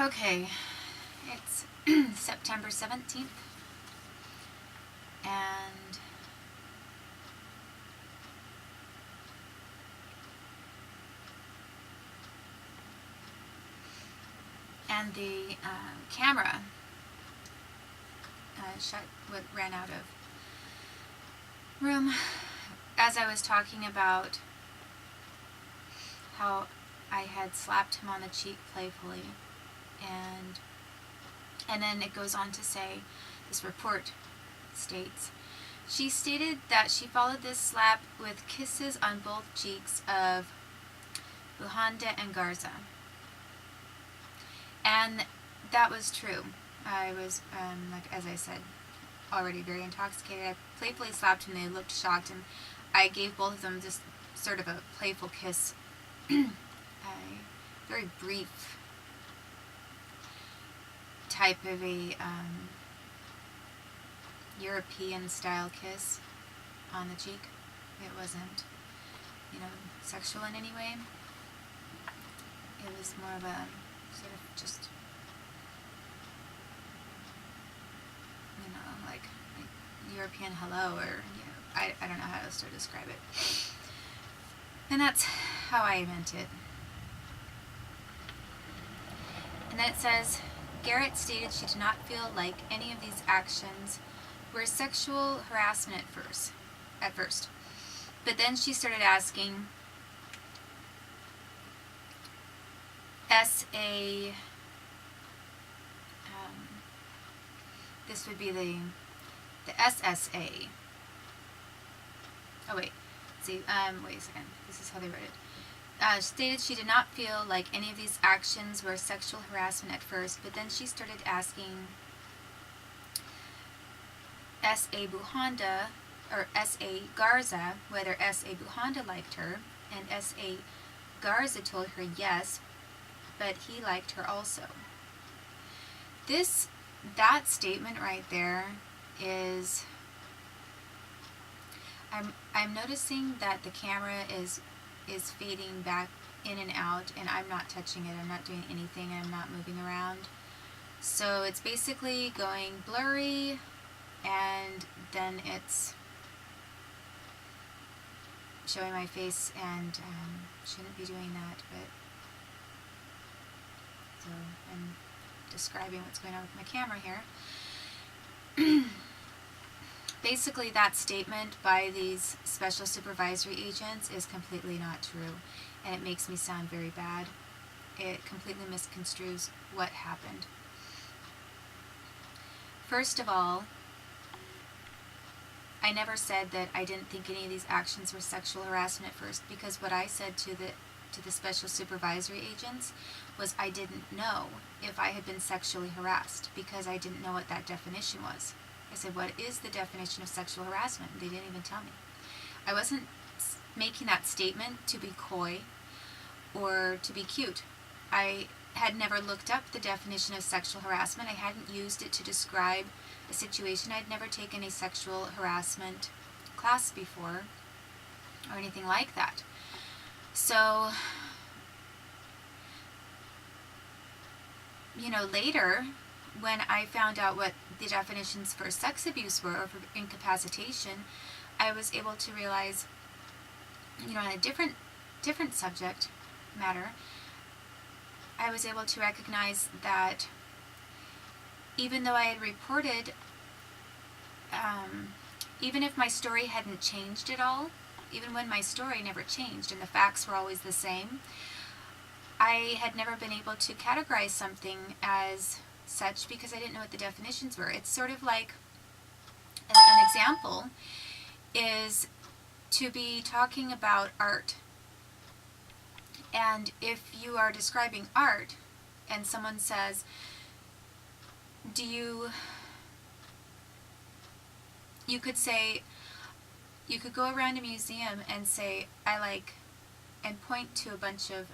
Okay, it's September 17th, and the camera ran out of room as I was talking about how I had slapped him on the cheek playfully, and then it goes on to say, this report states, she stated that she followed this slap with kisses on both cheeks of Buhanda and Garza. And that was true. I was, as I said, already very intoxicated. I playfully slapped him. They looked shocked, and I gave both of them just sort of a playful kiss. A very brief type of a European-style kiss on the cheek. It wasn't, sexual in any way. It was more of a sort of just, like European hello, or, I don't know how else to describe it. And that's how I meant it. And then it says, Garrett stated she did not feel like any of these actions were sexual harassment at first. But then she started asking S.A. This would be the SSA. Oh, wait. See, wait a second. This is how they wrote it. Stated she did not feel like any of these actions were sexual harassment at first, but then she started asking S.A. Buhanda, or S.A. Garza, whether S.A. Buhanda liked her, and S.A. Garza told her yes, but he liked her also. That statement right there is, I'm noticing that the camera is fading back in and out, and I'm not touching it. I'm not doing anything. I'm not moving around. So it's basically going blurry, and then it's showing my face, and shouldn't be doing that, but so I'm describing what's going on with my camera here. Basically, that statement by these special supervisory agents is completely not true, and it makes me sound very bad. It completely misconstrues what happened. First of all, I never said that I didn't think any of these actions were sexual harassment at first, because what I said to the special supervisory agents was I didn't know if I had been sexually harassed, because I didn't know what that definition was. I said, what is the definition of sexual harassment? They didn't even tell me. I wasn't making that statement to be coy or to be cute. I had never looked up the definition of sexual harassment. I hadn't used it to describe a situation. I'd never taken a sexual harassment class before or anything like that. So, later, when I found out what the definitions for sex abuse were, or for incapacitation, I was able to realize, on a different subject matter, I was able to recognize that even though I had reported, even if my story hadn't changed at all, even when my story never changed and the facts were always the same, I had never been able to categorize something as such because I didn't know what the definitions were. It's sort of like, an example is to be talking about art. And if you are describing art and someone says, you could say, you could go around a museum and say, and point to a bunch of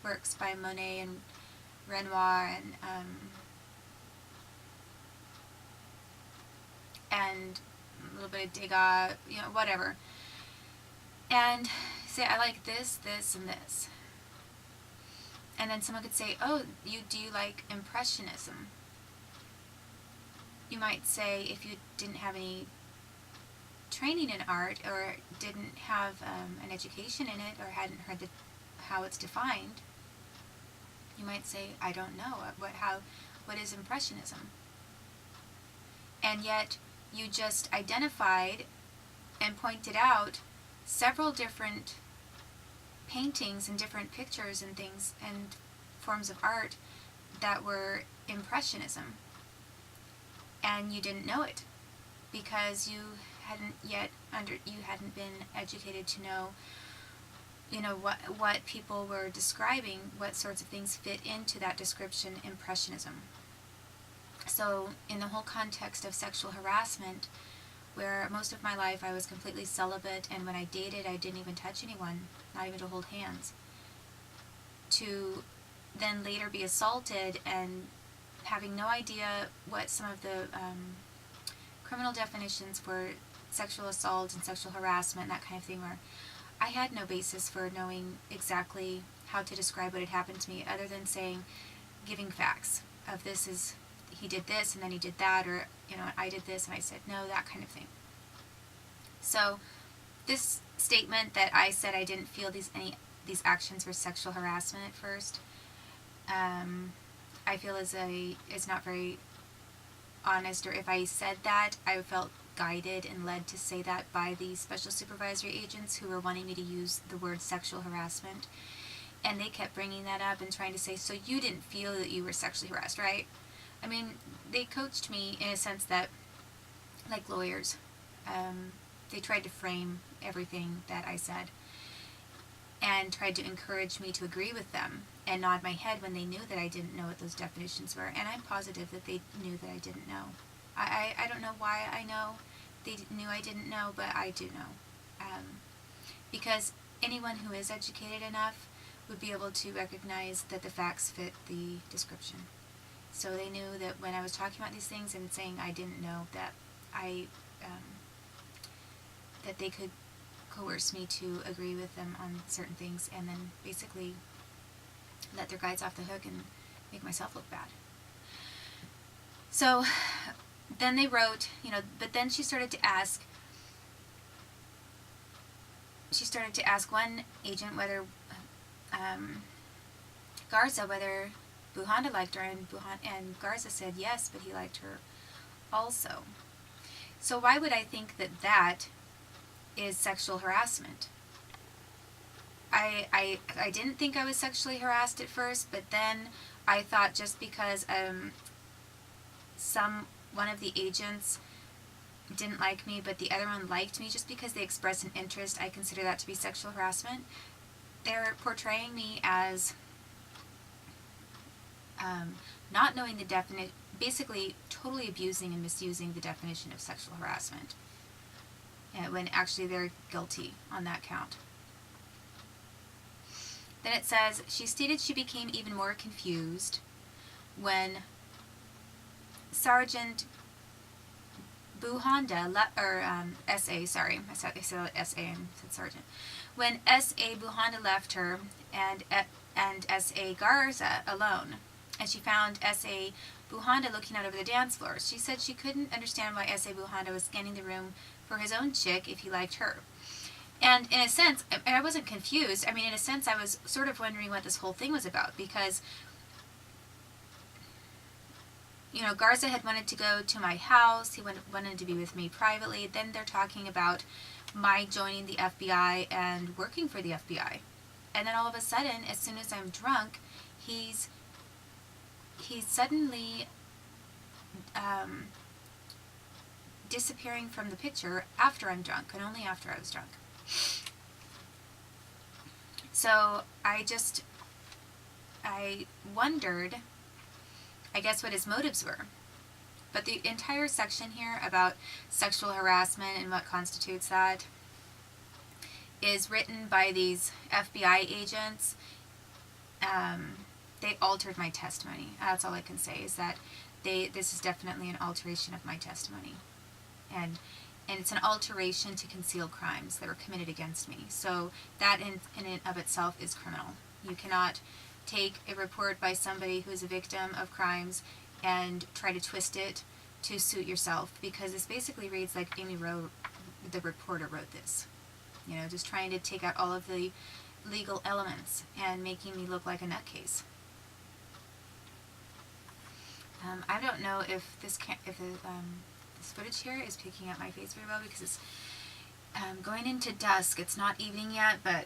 works by Monet and Renoir and a little bit of Degas, whatever, and say, I like this, this, and this. And then someone could say, oh, do you like Impressionism? You might say, if you didn't have any training in art or didn't have an education in it or hadn't heard how it's defined, you might say, I don't know. What is Impressionism? And yet you just identified and pointed out several different paintings and different pictures and things and forms of art that were Impressionism, and you didn't know it because you hadn't been educated to know, what people were describing, what sorts of things fit into that description, Impressionism. So in the whole context of sexual harassment, where most of my life I was completely celibate, and when I dated I didn't even touch anyone, not even to hold hands, to then later be assaulted and having no idea what some of the criminal definitions for sexual assault and sexual harassment and that kind of thing were, I had no basis for knowing exactly how to describe what had happened to me other than giving facts of he did this and then he did that, or I did this and I said no, that kind of thing. So this statement that I said I didn't feel these actions were sexual harassment at first, I feel is not very honest, or if I said that, I felt guided and led to say that by the special supervisory agents who were wanting me to use the word sexual harassment, and they kept bringing that up and trying to say, so you didn't feel that you were sexually harassed, right? I mean, they coached me in a sense that, like lawyers, they tried to frame everything that I said and tried to encourage me to agree with them and nod my head when they knew that I didn't know what those definitions were. And I'm positive that they knew that I didn't know. I don't know why I know they knew I didn't know, but I do know. Because anyone who is educated enough would be able to recognize that the facts fit the description. So they knew that when I was talking about these things and saying I didn't know, that that they could coerce me to agree with them on certain things and then basically let their guides off the hook and make myself look bad. So then they wrote, but then she started to ask one agent whether Garza, whether Buhanda liked her, and Garza said yes, but he liked her also. So why would I think that is sexual harassment? I didn't think I was sexually harassed at first, but then I thought just because one of the agents didn't like me, but the other one liked me, just because they expressed an interest, I consider that to be sexual harassment. They're portraying me as not knowing the definition, basically totally abusing and misusing the definition of sexual harassment, when actually they're guilty on that count. Then it says, she stated she became even more confused when Sergeant Buhanda, S.A., sorry, I said S.A. and said Sergeant. When S.A. Buhanda left her and S.A. Garza alone, and she found S.A. Buhanda looking out over the dance floor, she said she couldn't understand why S.A. Buhanda was scanning the room for his own chick if he liked her. And in a sense, I wasn't confused. I mean, in a sense, I was sort of wondering what this whole thing was about, because Garza had wanted to go to my house. He wanted to be with me privately. Then they're talking about my joining the FBI and working for the FBI. And then all of a sudden, as soon as I'm drunk, he's suddenly disappearing from the picture after I'm drunk, and only after I was drunk. So I wondered, I guess, what his motives were. But the entire section here about sexual harassment and what constitutes that is written by these FBI agents. They altered my testimony. That's all I can say, is that this is definitely an alteration of my testimony. And it's an alteration to conceal crimes that were committed against me. So that in and of itself is criminal. You cannot take a report by somebody who's a victim of crimes and try to twist it to suit yourself, because this basically reads like Amy Rowe, the reporter, wrote this. You know, just trying to take out all of the legal elements and making me look like a nutcase. I don't know if this this footage here is picking up my face very well, because it's going into dusk. It's not evening yet, but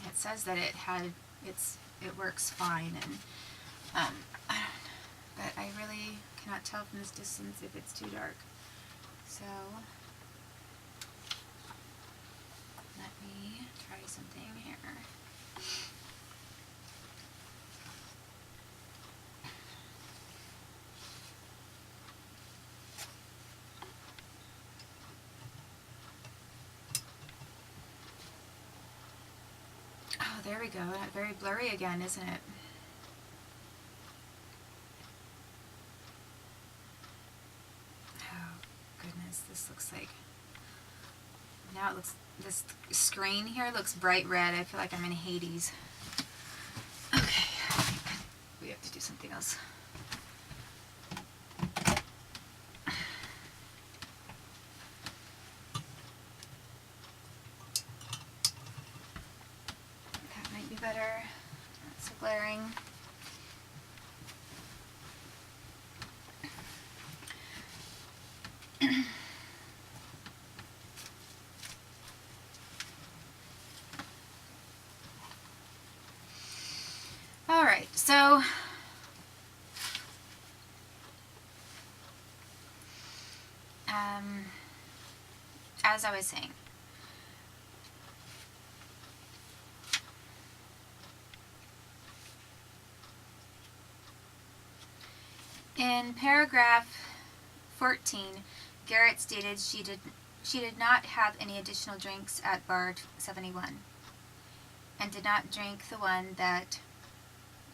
it says that it works fine, and but I really cannot tell from this distance if it's too dark. So let me try something here. Oh, there we go. Very blurry again, isn't it? Oh, goodness. This looks like... Now it looks... This screen here looks bright red. I feel like I'm in Hades. Okay. We have to do something else. Better. Not so glaring. All right, so as I was saying, in paragraph 14, Garrett stated she did not have any additional drinks at bar 71, and did not drink the one that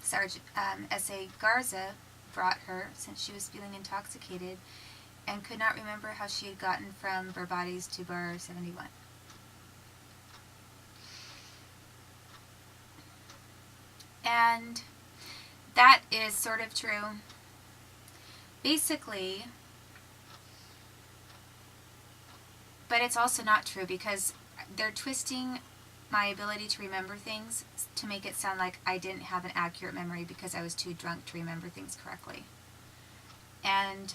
Sergeant S.A. Garza brought her, since she was feeling intoxicated and could not remember how she had gotten from Barbati's to bar 71. And that is sort of true. Basically, but it's also not true, because they're twisting my ability to remember things to make it sound like I didn't have an accurate memory because I was too drunk to remember things correctly. And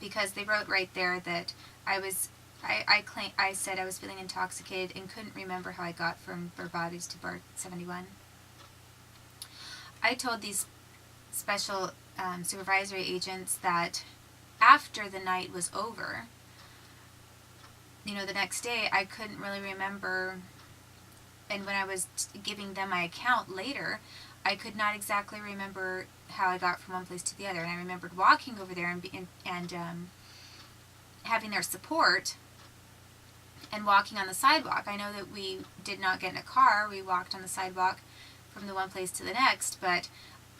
because they wrote right there that I said I was feeling intoxicated and couldn't remember how I got from Barbati's to bar 71. I told these special supervisory agents that after the night was over, you know, the next day, I couldn't really remember, and when I was giving them my account later, I could not exactly remember how I got from one place to the other. And I remembered walking over there and having their support and walking on the sidewalk. I know that we did not get in a car. We walked on the sidewalk from the one place to the next, but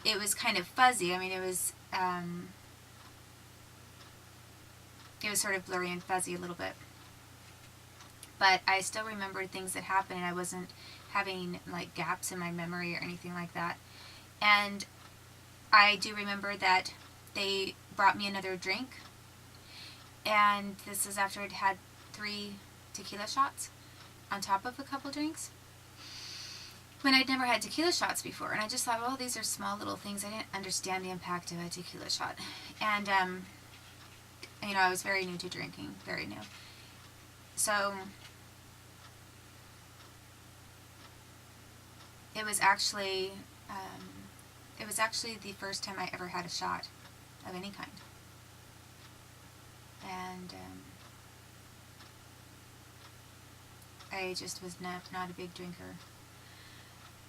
it was kind of fuzzy. I mean, it was sort of blurry and fuzzy a little bit. But I still remembered things that happened, and I wasn't having like gaps in my memory or anything like that. And I do remember that they brought me another drink, and this is after I'd had 3 tequila shots on top of a couple drinks, when I'd never had tequila shots before. And I just thought, well, these are small little things. I didn't understand the impact of a tequila shot. And you know, I was very new to drinking, very new. So it was actually the first time I ever had a shot of any kind. And I just was not a big drinker